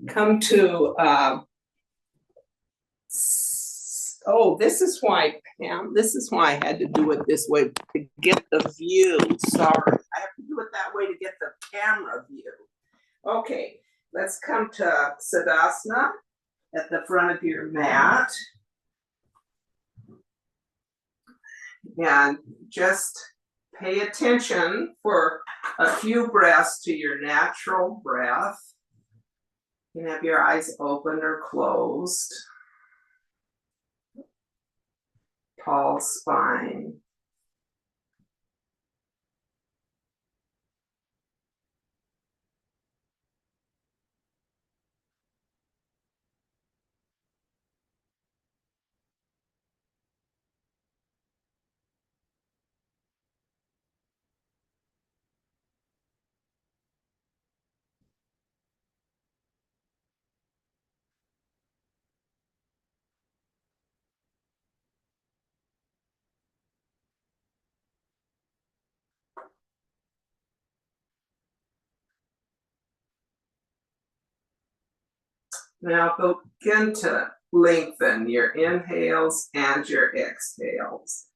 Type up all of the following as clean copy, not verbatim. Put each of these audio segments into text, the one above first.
come to, oh, this is why, Pam, this is why I had to do it this way to get the view. Sorry, I have to do it that way to get the camera view. Okay, let's come to Sadasana at the front of your mat. And just pay attention for a few breaths to your natural breath. You can have your eyes open or closed. Tall spine. Now begin to lengthen your inhales and your exhales.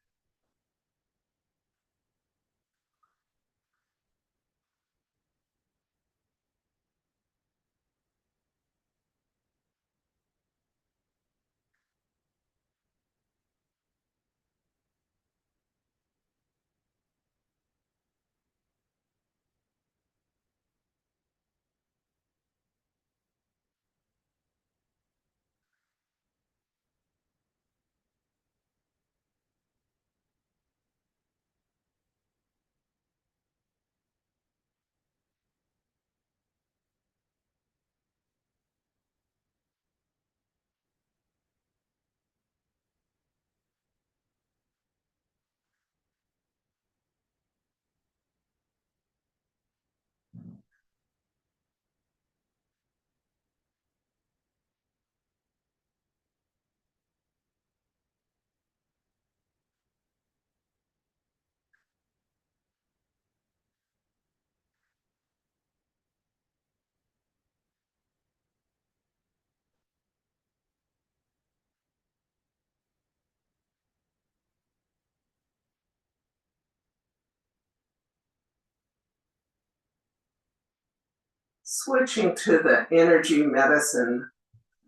Switching to the energy medicine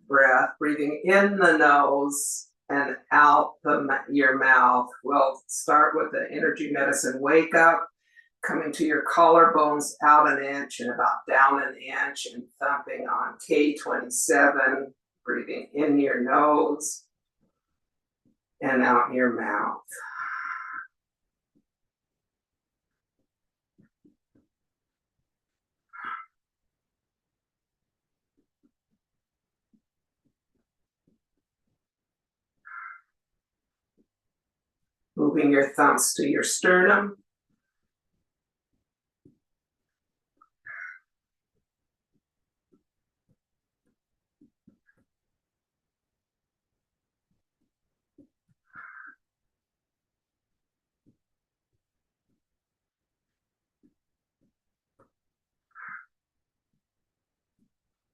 breath, breathing in the nose and out your mouth. We'll start with the energy medicine wake up, coming to your collarbones out an inch and about down an inch, and thumping on K27, breathing in your nose and out your mouth. Moving your thumbs to your sternum.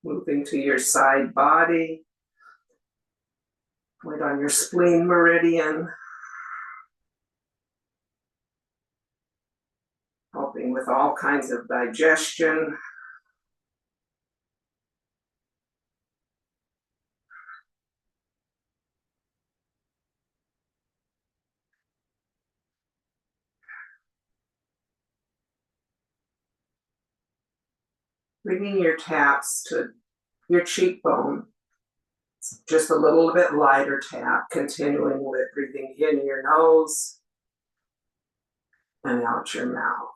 Moving to your side body. Right on your spleen meridian. Helping with all kinds of digestion. Bringing your taps to your cheekbone. Just a little bit lighter tap, continuing with breathing in your nose and out your mouth.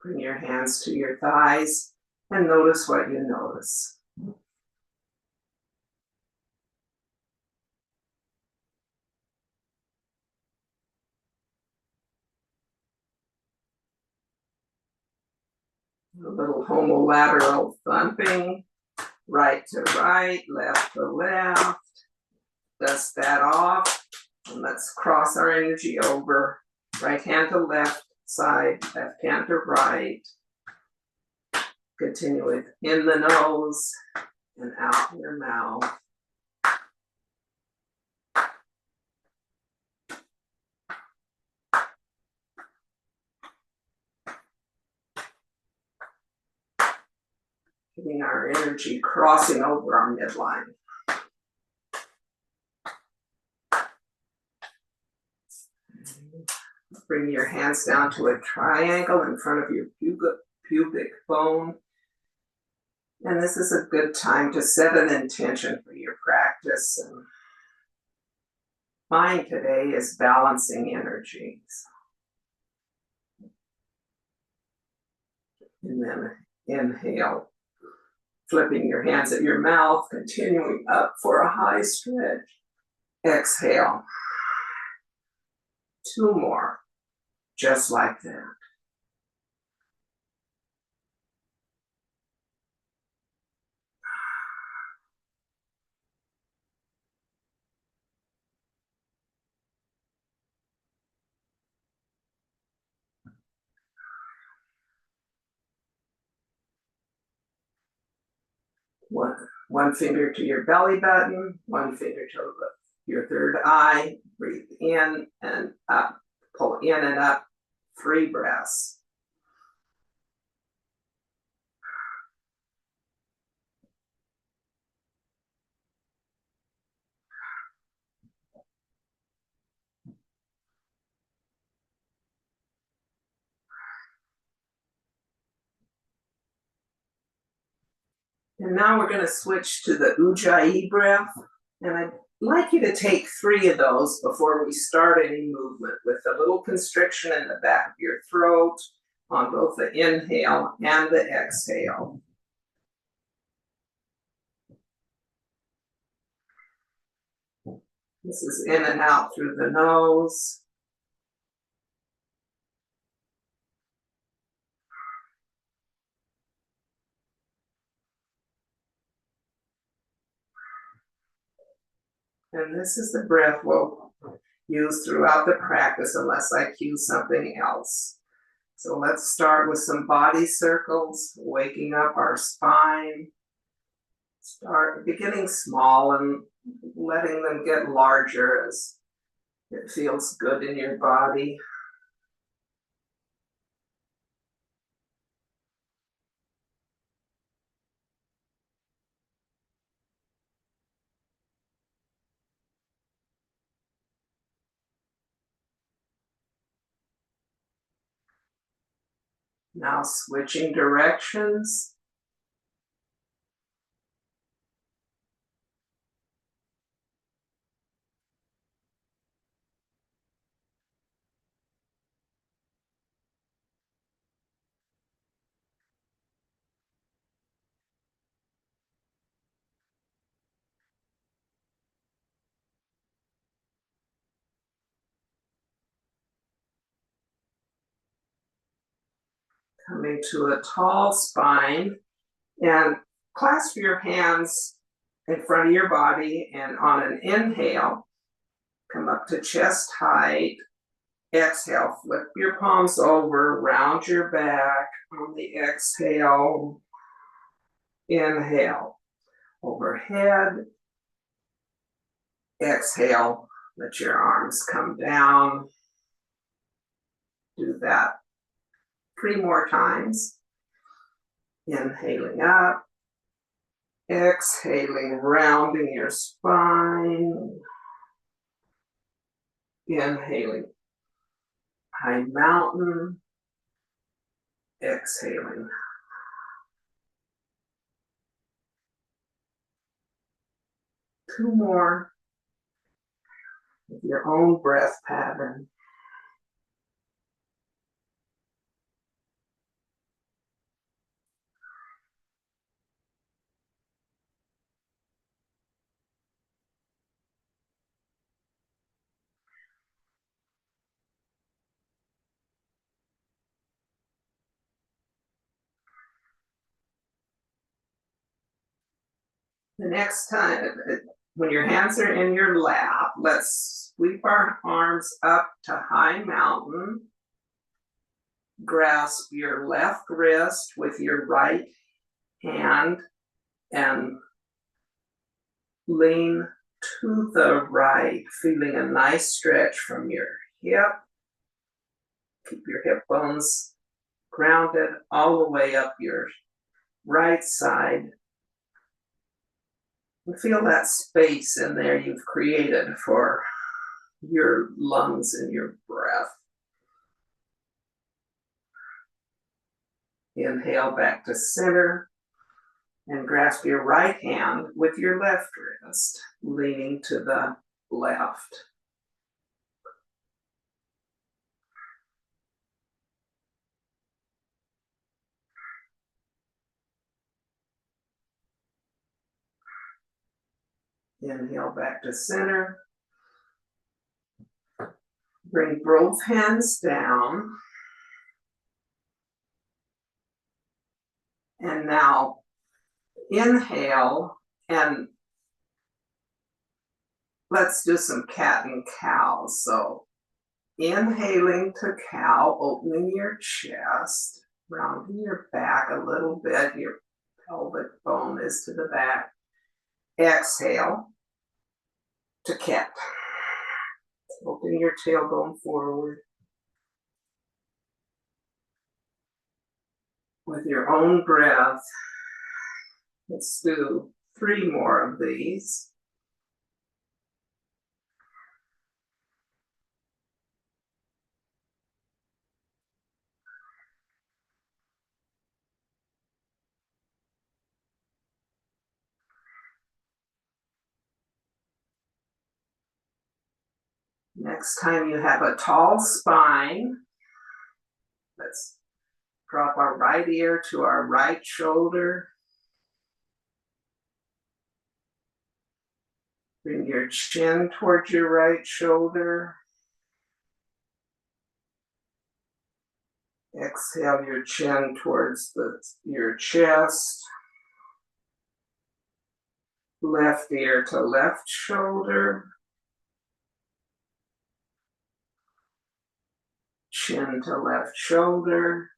Bring your hands to your thighs and notice what you notice. A little homolateral thumping. right to right, left to left. Dust that off. And let's cross our energy over. Right hand to left side, left hand to right. Continue with in the nose and out your mouth. Getting our energy crossing over our midline. Bring your hands down to a triangle in front of your pubic bone. And this is a good time to set an intention for your practice. And mine today is balancing energies. And then inhale, flipping your hands at your mouth, continuing up for a high stretch. Exhale. 2 more, just like that. One finger to your belly button, one finger to your third eye. Breathe in and up, pull in and up, 3 breaths. And now we're going to switch to the Ujjayi breath. And I'd like you to take 3 of those before we start any movement, with a little constriction in the back of your throat on both the inhale and the exhale. This is in and out through the nose. And this is the breath we'll use throughout the practice unless I cue something else. So let's start with some body circles, waking up our spine. Start beginning small and letting them get larger as it feels good in your body. Now switching directions. Coming to a tall spine, and clasp your hands in front of your body, and on an inhale, come up to chest height. Exhale, flip your palms over, round your back. On the exhale, inhale, overhead. Exhale, let your arms come down. Do that 3 more times. Inhaling up, exhaling, rounding your spine. Inhaling, high mountain. Exhaling. Two more with your own breath pattern. The next time, when your hands are in your lap, let's sweep our arms up to high mountain. Grasp your left wrist with your right hand and lean to the right, feeling a nice stretch from your hip. Keep your hip bones grounded all the way up your right side. And feel that space in there you've created for your lungs and your breath. Inhale back to center and grasp your right hand with your left wrist, leaning to the left. Inhale back to center. Bring both hands down. And now inhale and let's do some cat and cow. So inhaling to cow, opening your chest, rounding your back a little bit. Your pelvic bone is to the back. Exhale to cat. Open your tailbone forward. With your own breath, let's do 3 more of these. Next time you have a tall spine, let's drop our right ear to our right shoulder. Bring your chin towards your right shoulder. Exhale your chin towards your chest. Left ear to left shoulder. Chin to left shoulder.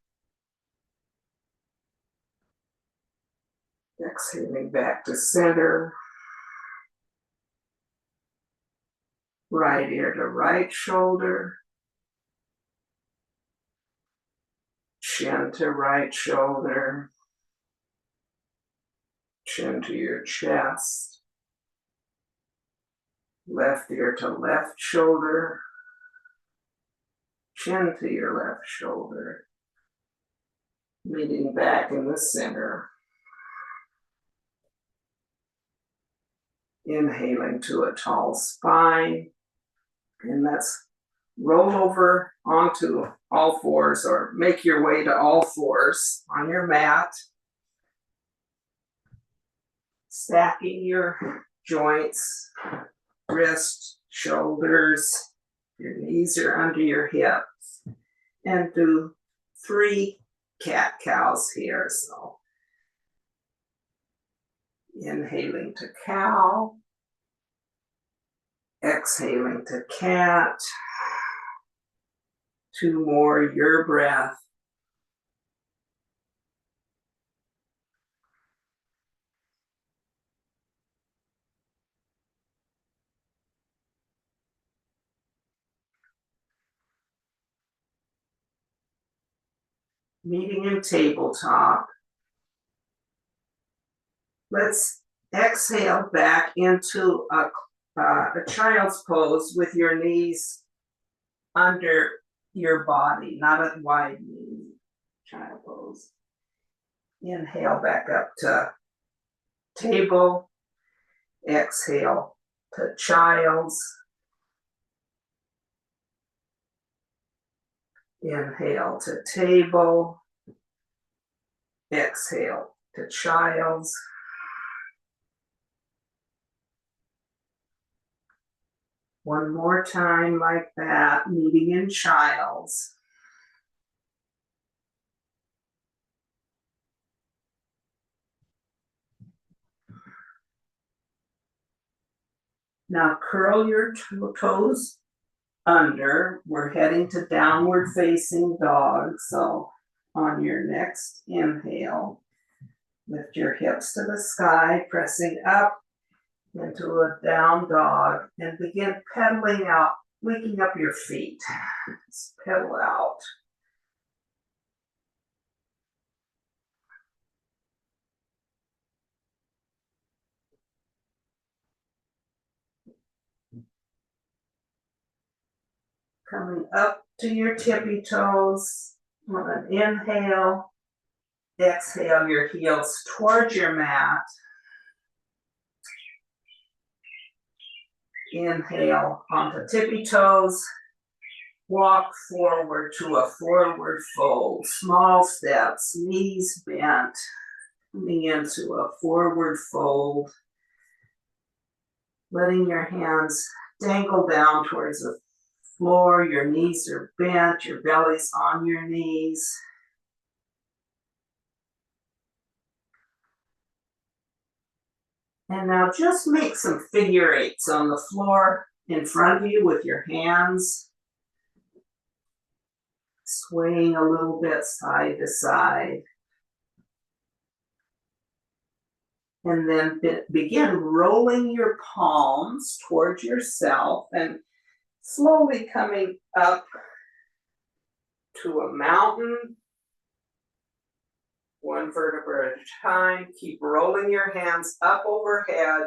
Exhaling back to center. Right ear to right shoulder. Chin to right shoulder. Chin to your chest. Left ear to left shoulder. Chin to your left shoulder. Meeting back in the center. Inhaling to a tall spine. And let's roll over onto all fours or make your way to all fours on your mat. Stacking your joints, wrists, shoulders, your knees are under your hips. And do 3 cat-cows here. So inhaling to cow. Exhaling to cat. 2 more, your breath. Meeting in tabletop. Let's exhale back into a child's pose with your knees under your body, not a wide knee. Child pose. Inhale back up to table. Exhale to child's. Inhale to table. Exhale to child's. One more time like that, meeting in child's. Now curl your toes under. We're heading to downward facing dog. So on your next inhale, lift your hips to the sky, pressing up into a down dog, and begin pedaling out, waking up your feet. Just pedal out. Coming up to your tippy toes on an inhale. Exhale your heels towards your mat. Inhale onto tippy toes. Walk forward to a forward fold. Small steps, knees bent. Coming into a forward fold. Letting your hands dangle down towards the floor. Your knees are bent. Your belly's on your knees. And now just make some figure eights on the floor in front of you with your hands. Swaying a little bit side to side. And then begin rolling your palms towards yourself and slowly coming up to a mountain. One vertebra at a time. Keep rolling your hands up overhead.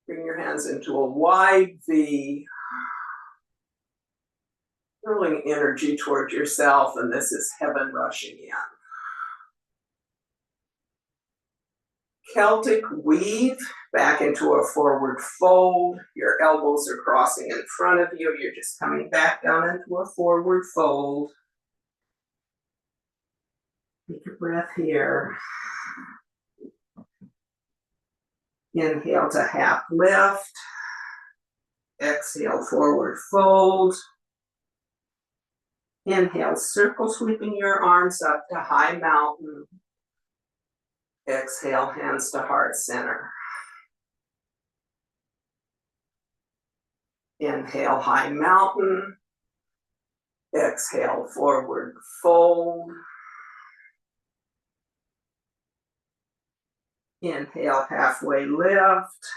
Bring your hands into a wide V. Rolling energy towards yourself, and this is heaven rushing in. Celtic weave back into a forward fold. Your elbows are crossing in front of you. You're just coming back down into a forward fold. Take a breath here. Inhale to half lift. Exhale, forward fold. Inhale, circle sweeping your arms up to high mountain. Exhale, hands to heart center. Inhale, high mountain. Exhale, forward fold. Inhale, halfway lift.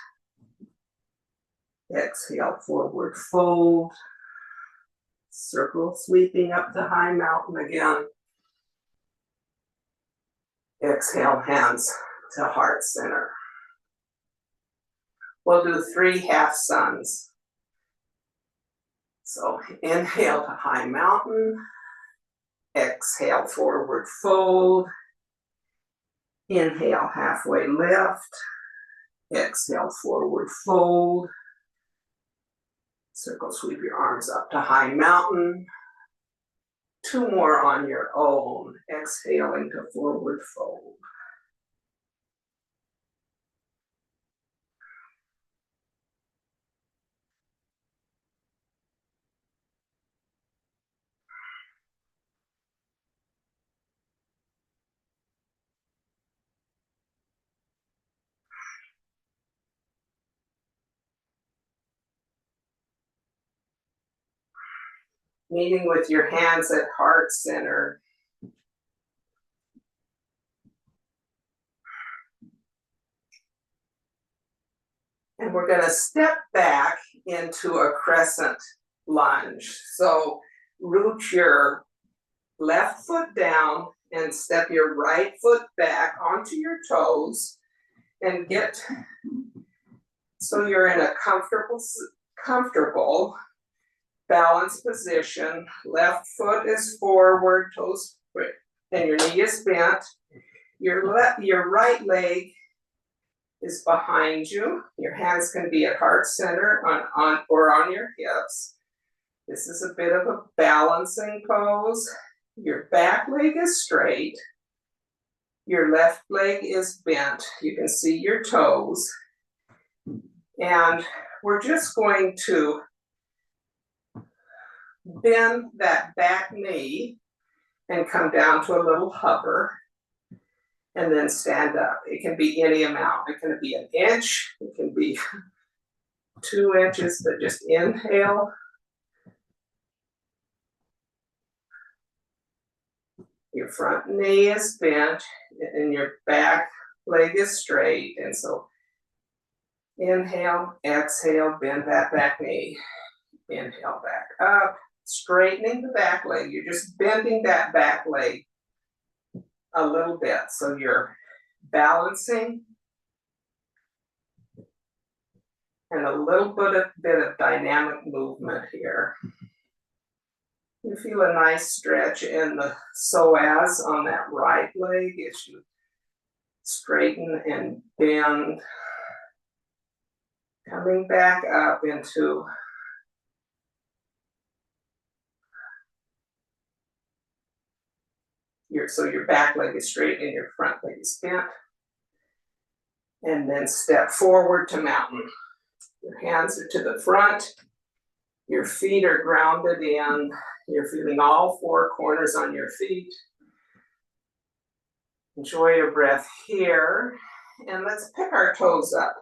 Exhale, forward fold. Circle sweeping up to high mountain again. Exhale, hands to heart center. We'll do 3 half suns. So inhale to high mountain. Exhale, forward fold. Inhale, halfway lift. Exhale, forward fold. Circle sweep your arms up to high mountain. 2 more on your own. Exhaling to forward fold. Meeting with your hands at heart center. And we're going to step back into a crescent lunge. So root your left foot down and step your right foot back onto your toes and get so you're in a comfortable balanced position. Left foot is forward, toes, and your knee is bent. Your right leg is behind you. Your hands can be at heart center or on your hips. This is a bit of a balancing pose. Your back leg is straight. Your left leg is bent. You can see your toes. And we're just going to bend that back knee and come down to a little hover and then stand up. It can be any amount. It can be an inch. It can be 2 inches, but just inhale. Your front knee is bent and your back leg is straight. And so inhale, exhale, bend that back knee. Inhale back up, straightening the back leg. You're just bending that back leg a little bit. So you're balancing and a little bit of dynamic movement here. You feel a nice stretch in the psoas on that right leg as you straighten and bend. Coming back up into so your back leg is straight and your front leg is bent. And then step forward to mountain. Your hands are to the front. Your feet are grounded in. You're feeling all 4 corners on your feet. Enjoy your breath here. And let's pick our toes up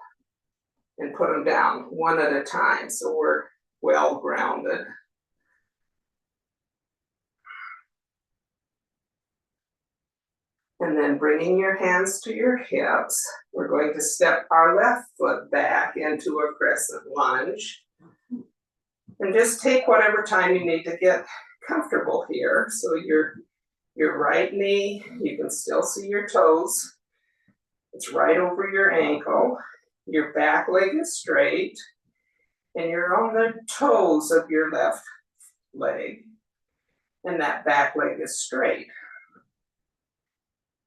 and put them down one at a time so we're well grounded. And then bringing your hands to your hips, we're going to step our left foot back into a crescent lunge. And just take whatever time you need to get comfortable here. So your right knee, you can still see your toes. It's right over your ankle. Your back leg is straight. And you're on the toes of your left leg. And that back leg is straight.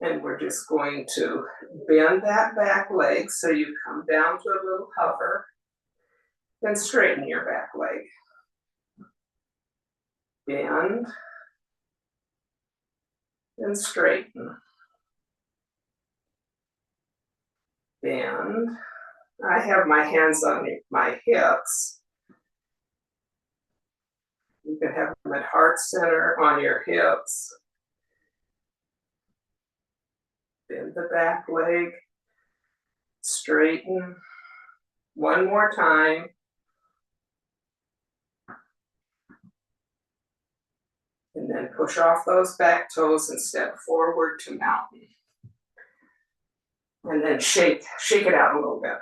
And we're just going to bend that back leg so you come down to a little hover. Then straighten your back leg. Bend. And straighten. Bend. I have my hands on my hips. You can have them at heart center on your hips. Bend the back leg, straighten. One more time. And then push off those back toes and step forward to mountain. And then shake it out a little bit.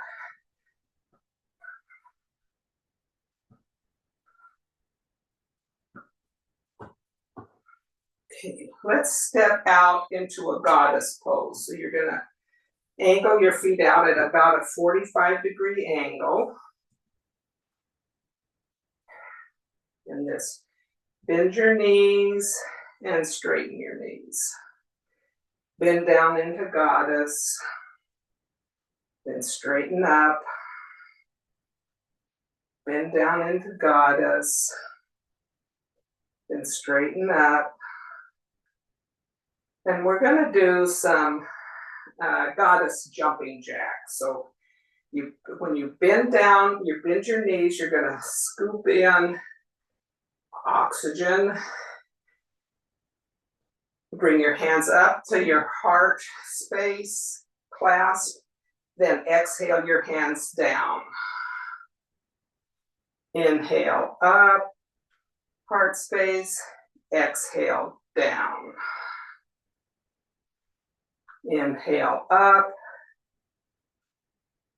Okay, let's step out into a goddess pose. So you're gonna angle your feet out at about a 45-degree angle. And this, bend your knees and straighten your knees. Bend down into goddess. Then straighten up. Bend down into goddess. Then straighten up. And we're going to do some goddess jumping jacks. So when you bend down, you bend your knees, you're going to scoop in oxygen. Bring your hands up to your heart space, clasp, then exhale your hands down. Inhale up, heart space, exhale down. Inhale up,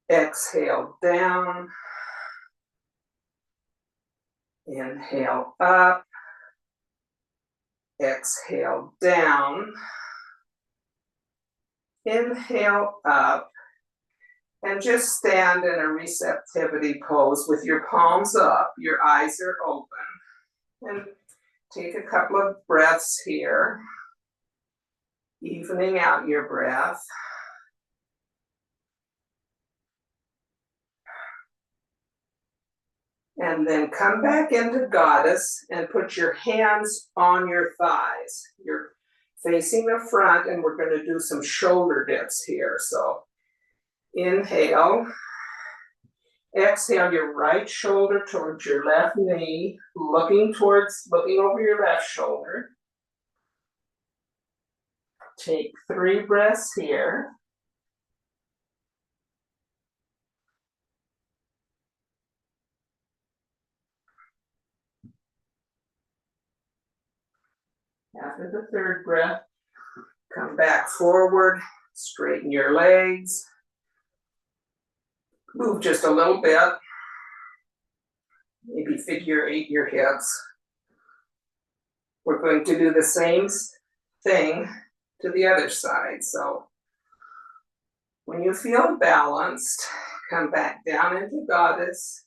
exhale down. Inhale up, exhale down. Inhale up, and just stand in a receptivity pose with your palms up, your eyes are open. And take a couple of breaths here, evening out your breath. And then come back into goddess and put your hands on your thighs. You're facing the front, and we're going to do some shoulder dips here. So inhale. Exhale your right shoulder towards your left knee, looking over your left shoulder. Take 3 breaths here. After the third breath, come back forward, straighten your legs, move just a little bit, maybe figure eight your hips. We're going to do the same thing to the other side. So when you feel balanced, come back down into goddess,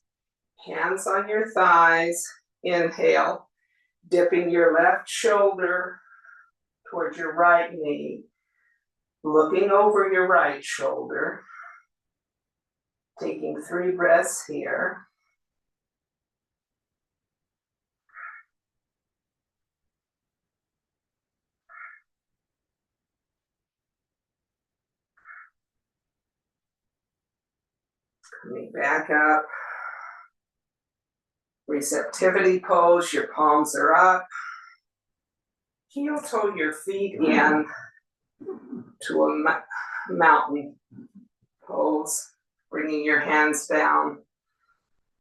hands on your thighs, inhale, dipping your left shoulder towards your right knee, looking over your right shoulder, taking 3 breaths here. Coming back up. Receptivity pose, your palms are up. Heel toe your feet in to a mountain pose, bringing your hands down.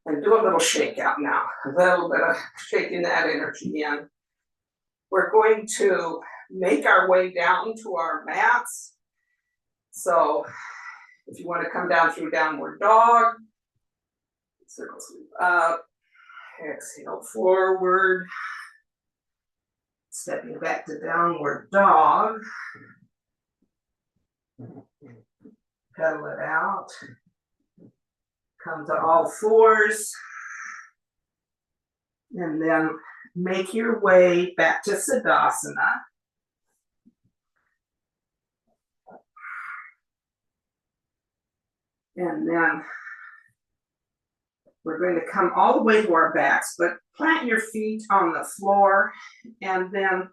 And do a little shake out now, a little bit of shaking that energy in. We're going to make our way down to our mats. So if you want to come down through downward dog, circle sweep up, exhale forward, stepping back to downward dog, pedal it out, come to all fours, and then make your way back to Siddhasana. And then we're going to come all the way to our backs, but plant your feet on the floor and then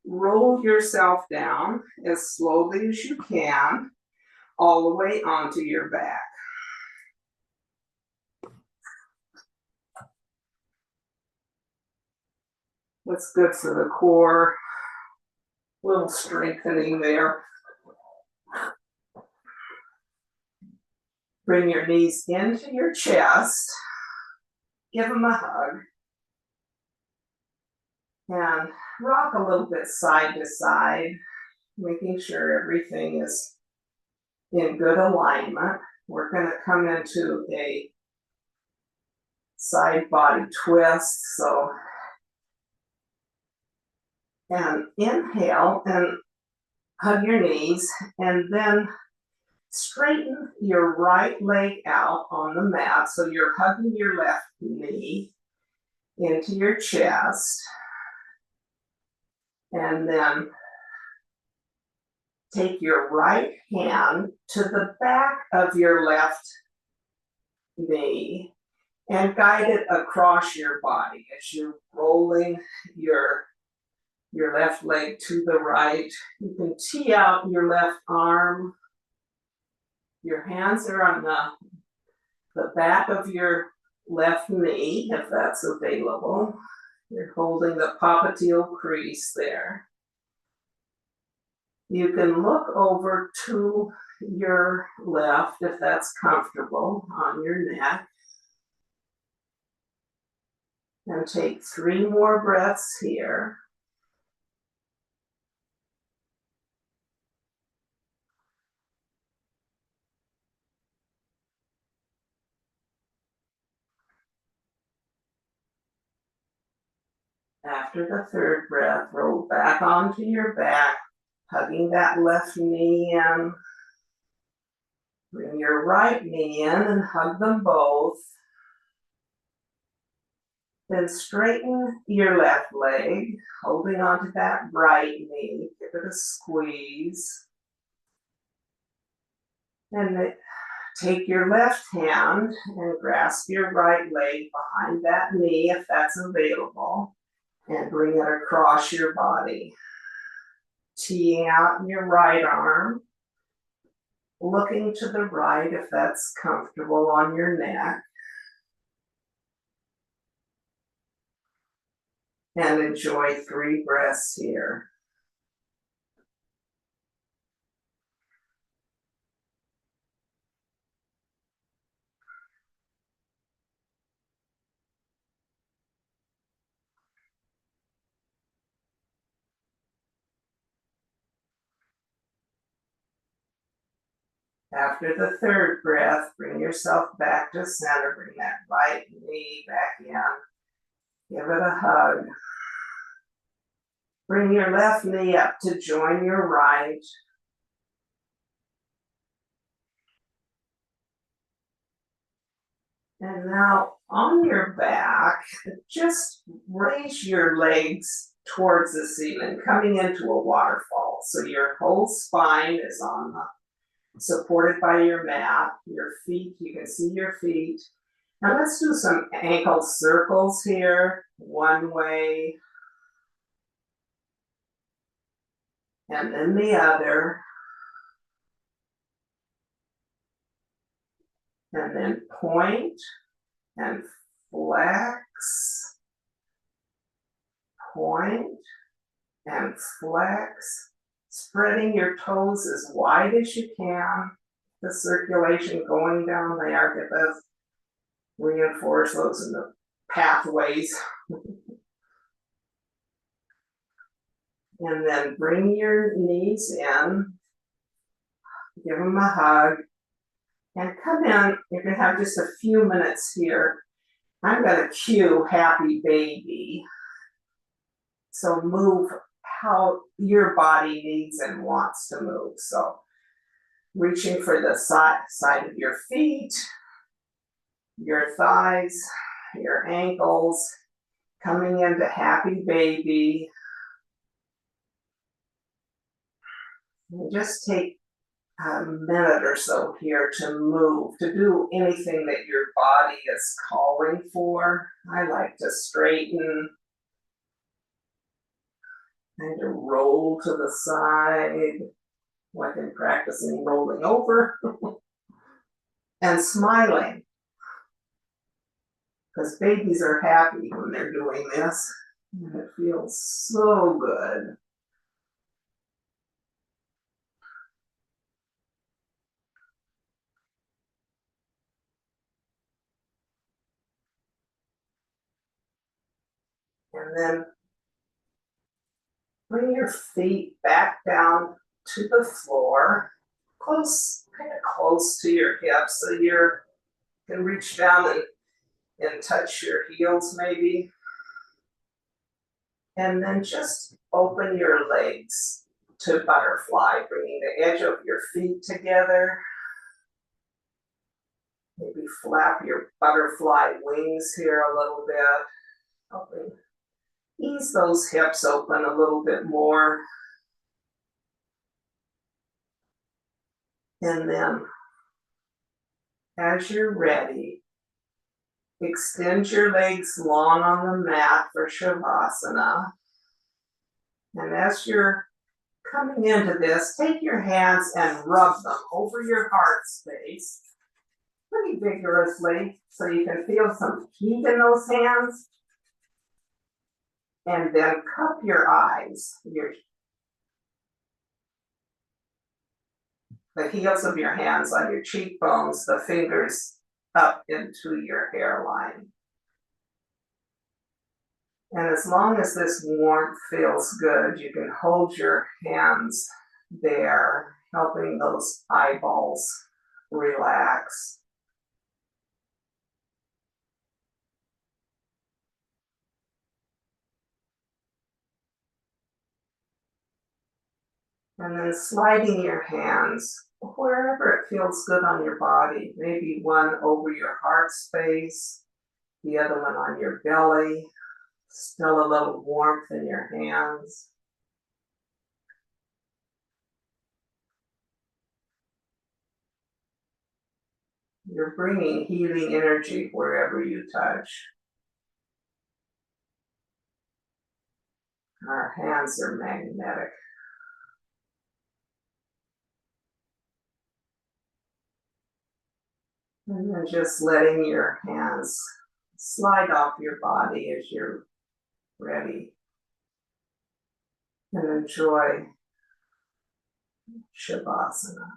roll yourself down as slowly as you can, all the way onto your back. What's good for the core? A little strengthening there. Bring your knees into your chest. Give them a hug. And rock a little bit side to side, making sure everything is in good alignment. We're going to come into a side body twist. So, and inhale and hug your knees, and then straighten your right leg out on the mat. So you're hugging your left knee into your chest. And then take your right hand to the back of your left knee and guide it across your body as you're rolling your left leg to the right. You can tee out your left arm. Your hands are on the back of your left knee, if that's available. You're holding the popliteal crease there. You can look over to your left, if that's comfortable, on your neck. And take 3 more breaths here. After the third breath, roll back onto your back, hugging that left knee in. Bring your right knee in and hug them both. Then straighten your left leg, holding onto that right knee. Give it a squeeze. And take your left hand and grasp your right leg behind that knee, if that's available, and bring it across your body. Teeing out your right arm, looking to the right if that's comfortable on your neck. And enjoy 3 breaths here. After the third breath, bring yourself back to center. Bring that right knee back in. Give it a hug. Bring your left knee up to join your right. And now on your back, just raise your legs towards the ceiling, coming into a waterfall. So your whole spine is supported by your mat. Your feet, you can see your feet. Now let's do some ankle circles here. One way, and then the other. And then point and flex, point and flex, spreading your toes as wide as you can. The circulation going down there, get those, reinforce those in the pathways. And then bring your knees in, give them a hug, and come in. You can have just a few minutes here. I'm going to cue happy baby. So move how your body needs and wants to move. So reaching for the side of your feet, your thighs, your ankles, coming into happy baby. And just take a minute or so here to move, to do anything that your body is calling for. I like to straighten, kind of roll to the side, like in practicing rolling over, and smiling, because babies are happy when they're doing this, and it feels so good. And then bring your feet back down to the floor, kind of close to your hips, so you can reach down and touch your heels maybe. And then just open your legs to butterfly, bringing the edge of your feet together. Maybe flap your butterfly wings here a little bit. Helping ease those hips open a little bit more. And then, as you're ready, extend your legs long on the mat for Shavasana. And as you're coming into this, take your hands and rub them over your heart space pretty vigorously so you can feel some heat in those hands. And then cup your eyes, the heels of your hands on your cheekbones, the fingers up into your hairline. And as long as this warmth feels good, you can hold your hands there, helping those eyeballs relax. And then sliding your hands wherever it feels good on your body, maybe one over your heart space, the other one on your belly, still a little warmth in your hands. You're bringing healing energy wherever you touch. Our hands are magnetic. And then just letting your hands slide off your body as you're ready. And enjoy Shavasana.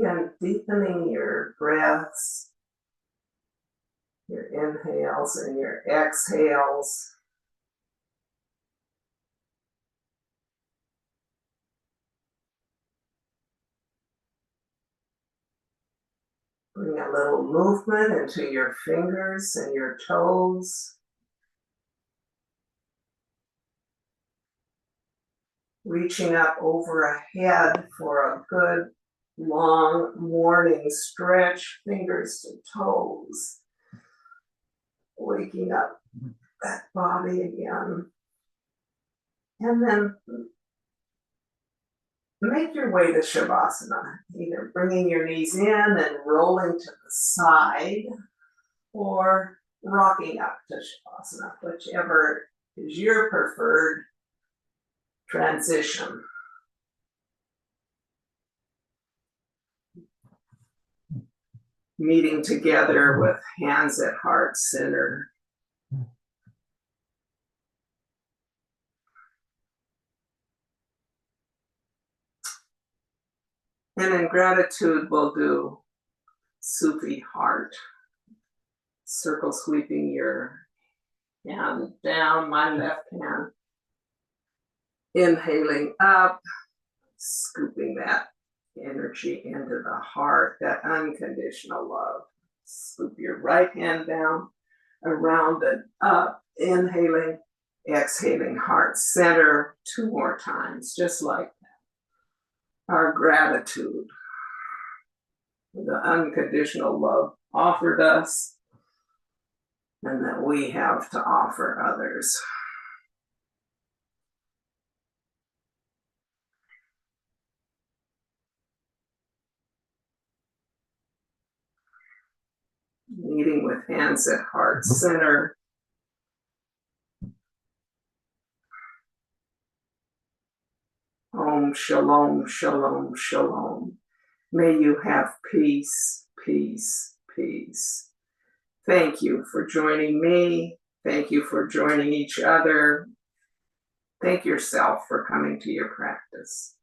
Again, deepening your breaths, your inhales and your exhales. Bring a little movement into your fingers and your toes. Reaching up overhead for a good long morning stretch, fingers to toes. Waking up that body again. And then make your way to Shavasana, either bringing your knees in and rolling to the side or rocking up to Shavasana, whichever is your preferred transition. Meeting together with hands at heart center. And in gratitude, we'll do Sufi heart. Circle sweeping your hand down, my left hand. Inhaling up, scooping that energy into the heart, that unconditional love. Scoop your right hand down, around and up, inhaling, exhaling, heart center, 2 more times, just like that. Our gratitude, the unconditional love offered us, and that we have to offer others. Meeting with hands at heart center. Om shalom, shalom, shalom. May you have peace, peace, peace. Thank you for joining me. Thank you for joining each other. Thank yourself for coming to your practice.